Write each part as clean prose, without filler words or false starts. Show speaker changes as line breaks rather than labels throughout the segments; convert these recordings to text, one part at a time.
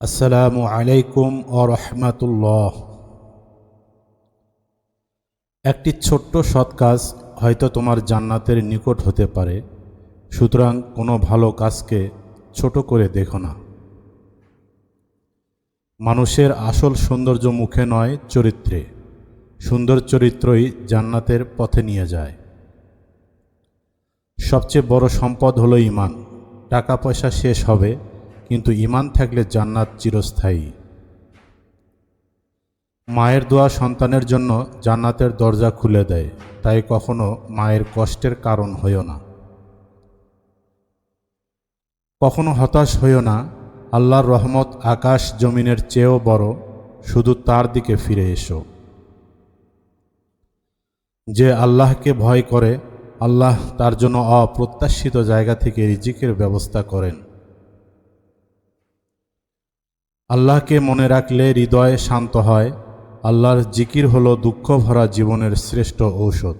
আসসালামু আলাইকুম ওয়া রাহমাতুল্লাহ। একটি ছোট্ট সৎ কাজ হয়তো তোমার জান্নাতের নিকট হতে পারে। সুতরাং কোনো ভালো কাজকে ছোট করে দেখো না। মানুষের আসল সৌন্দর্য মুখে নয়, চরিত্রে। সুন্দর চরিত্রই জান্নাতের পথে নিয়ে যায়। সবচেয়ে বড় সম্পদ হলো ঈমান। টাকা পয়সা শেষ হবে, কিন্তু ঈমান থাকলে জান্নাত চিরস্থায়ী। মায়ের দোয়া সন্তানের জন্য জান্নাতের দরজা খুলে দেয়, তাই কখনো মায়ের কষ্টের কারণ হইও না। কখনো হতাশ হইও না। আল্লাহর রহমত আকাশ জমিনের চেয়েও বড়, শুধু তার দিকে ফিরে এসো। যে আল্লাহকে ভয় করে, আল্লাহ তার জন্য অপ্রত্যাশিত জায়গা থেকে রিজিকের ব্যবস্থা করেন। আল্লাহকে মনে রাখলে হৃদয় শান্ত হয়। আল্লাহর জিকির হলো দুঃখ ভরা জীবনের শ্রেষ্ঠ ঔষধ।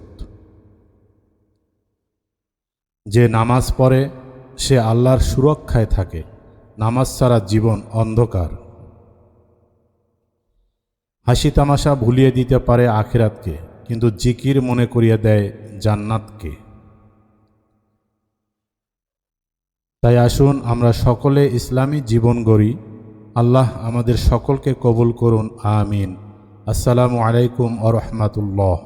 যে নামাজ পড়ে সে আল্লাহর সুরক্ষায় থাকে। নামাজ ছাড়া জীবন অন্ধকার। হাসি তামাশা ভুলিয়ে দিতে পারে আখিরাতকে, কিন্তু জিকির মনে করিয়ে দেয় জান্নাতকে। তাই আসুন আমরা সকলে ইসলামী জীবন গড়ি। আল্লাহ আমাদের সকলকে কবুল করুন, আমিন। আসসালামু আলাইকুম ওয়া রাহমাতুল্লাহ।